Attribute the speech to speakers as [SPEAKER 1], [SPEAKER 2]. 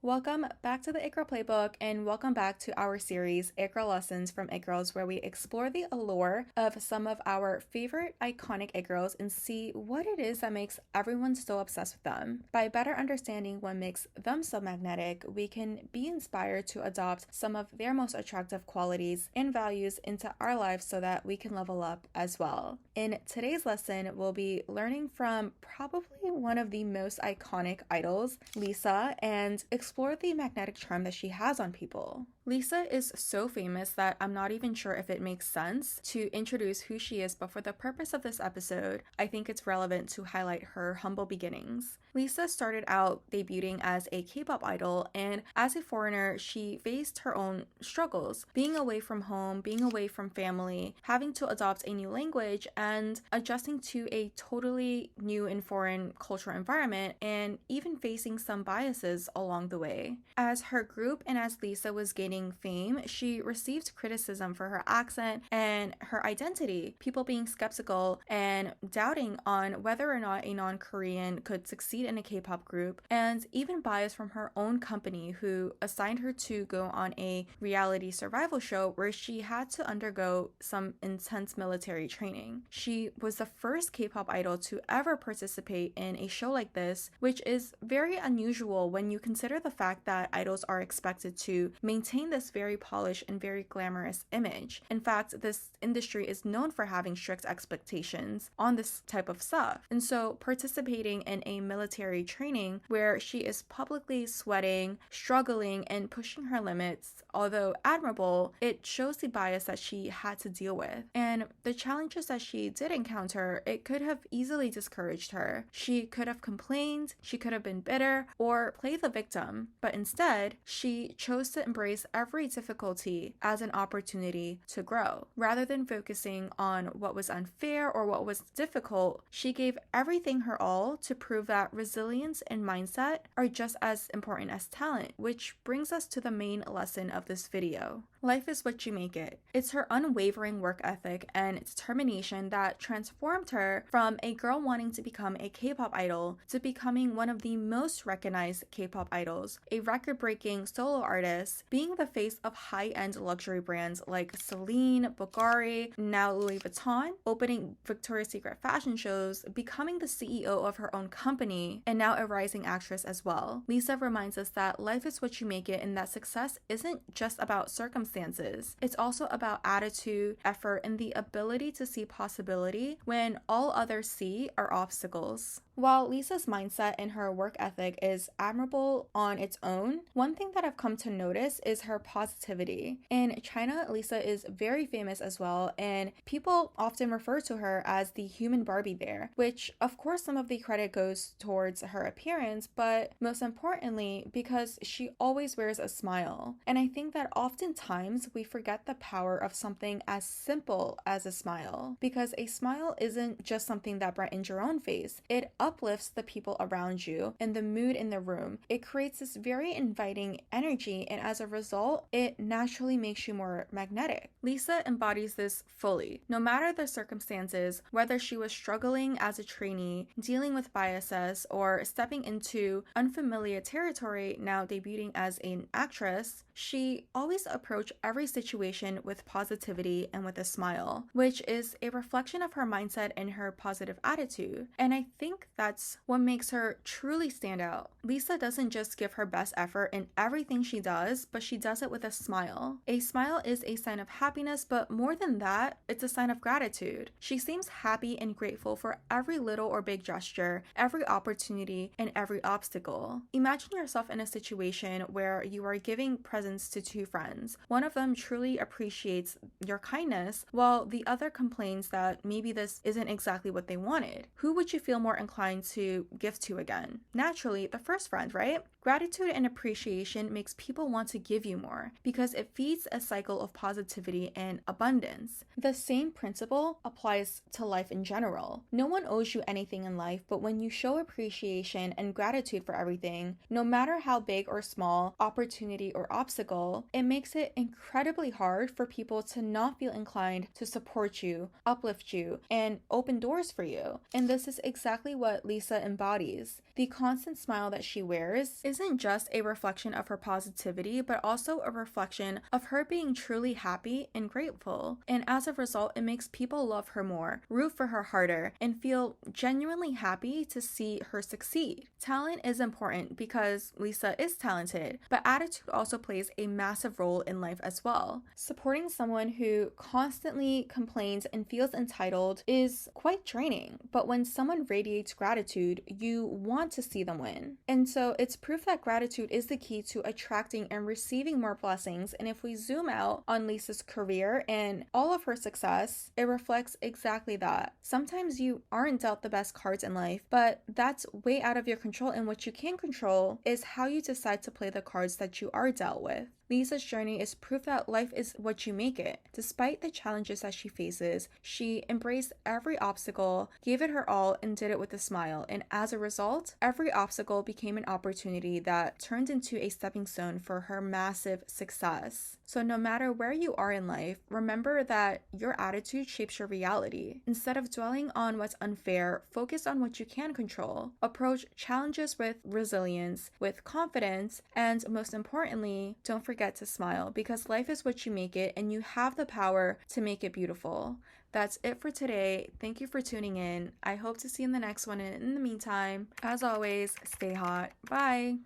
[SPEAKER 1] Welcome back to the It Girl Playbook, and welcome back to our series, It Girl Lessons from It Girls, where we explore the allure of some of our favorite iconic It Girls and see what it is that makes everyone so obsessed with them. By better understanding what makes them so magnetic, we can be inspired to adopt some of their most attractive qualities and values into our lives so that we can level up as well. In today's lesson, we'll be learning from probably one of the most iconic idols, Lisa, and explore the magnetic charm that she has on people. Lisa is so famous that I'm not even sure if it makes sense to introduce who she is, but for the purpose of this episode, I think it's relevant to highlight her humble beginnings. Lisa started out debuting as a K-pop idol, and as a foreigner, she faced her own struggles, being away from home, being away from family, having to adopt a new language, and adjusting to a totally new and foreign cultural environment, and even facing some biases along the way. As her group and as Lisa was gaining fame, she received criticism for her accent and her identity, people being skeptical and doubting on whether or not a non-Korean could succeed in a K-pop group, and even bias from her own company, who assigned her to go on a reality survival show where she had to undergo some intense military training. She was the first K-pop idol to ever participate in a show like this, which is very unusual when you consider the fact that idols are expected to maintain this very polished and very glamorous image. In fact, this industry is known for having strict expectations on this type of stuff. And so participating in a military training where she is publicly sweating, struggling, and pushing her limits, although admirable, it shows the bias that she had to deal with. And the challenges that she did encounter, it could have easily discouraged her. She could have complained, she could have been bitter, or played the victim, but instead, she chose to embrace every difficulty as an opportunity to grow. Rather than focusing on what was unfair or what was difficult, she gave everything her all to prove that resilience and mindset are just as important as talent, which brings us to the main lesson of this video. Life is what you make it. It's her unwavering work ethic and determination that transformed her from a girl wanting to become a K-pop idol to becoming one of the most recognized K-pop idols, a record-breaking solo artist, being the face of high-end luxury brands like Celine, Bulgari, now Louis Vuitton, opening Victoria's Secret fashion shows, becoming the CEO of her own company, and now a rising actress as well. Lisa reminds us that life is what you make it and that success isn't just about circumstances. It's also about attitude, effort, and the ability to see possibility when all others see are obstacles. While Lisa's mindset and her work ethic is admirable on its own, one thing that I've come to notice is her positivity. In China, Lisa is very famous as well, and people often refer to her as the human Barbie there, which of course some of the credit goes towards her appearance, but most importantly because she always wears a smile. And I think that oftentimes we forget the power of something as simple as a smile, because a smile isn't just something that brightens your own face. It uplifts the people around you and the mood in the room. It creates this very inviting energy, and as a result, it naturally makes you more magnetic. Lisa embodies this fully. No matter the circumstances, whether she was struggling as a trainee, dealing with biases, or stepping into unfamiliar territory, now debuting as an actress, she always approached every situation with positivity and with a smile, which is a reflection of her mindset and her positive attitude. And I think that's what makes her truly stand out. Lisa doesn't just give her best effort in everything she does, but she does it with a smile. A smile is a sign of happiness, but more than that, it's a sign of gratitude. She seems happy and grateful for every little or big gesture, every opportunity, and every obstacle. Imagine yourself in a situation where you are giving presents to two friends. One of them truly appreciates your kindness, while the other complains that maybe this isn't exactly what they wanted. Who would you feel more inclined to give to again? Naturally, the first friend, right? Gratitude and appreciation makes people want to give you more because it feeds a cycle of positivity and abundance. The same principle applies to life in general. No one owes you anything in life, but when you show appreciation and gratitude for everything, no matter how big or small, opportunity or obstacle, it makes it incredibly hard for people to not feel inclined to support you, uplift you, and open doors for you. And this is exactly what what Lisa embodies. The constant smile that she wears isn't just a reflection of her positivity, but also a reflection of her being truly happy and grateful. And as a result, it makes people love her more, root for her harder, and feel genuinely happy to see her succeed. Talent is important because Lisa is talented, but attitude also plays a massive role in life as well. Supporting someone who constantly complains and feels entitled is quite draining, but when someone radiates gratitude, you want to see them win. And so it's proof that gratitude is the key to attracting and receiving more blessings. And if we zoom out on Lisa's career and all of her success, it reflects exactly that. Sometimes you aren't dealt the best cards in life, but that's way out of your control, and what you can control is how you decide to play the cards that you are dealt with. Lisa's journey is proof that life is what you make it. Despite the challenges that she faces, she embraced every obstacle, gave it her all, and did it with a smile. And as a result, every obstacle became an opportunity that turned into a stepping stone for her massive success. So no matter where you are in life, remember that your attitude shapes your reality. Instead of dwelling on what's unfair, focus on what you can control. Approach challenges with resilience, with confidence, and most importantly, don't forget to smile, because life is what you make it, and you have the power to make it beautiful. That's it for today. Thank you for tuning in. I hope to see you in the next one. And in the meantime, as always, stay hot. Bye.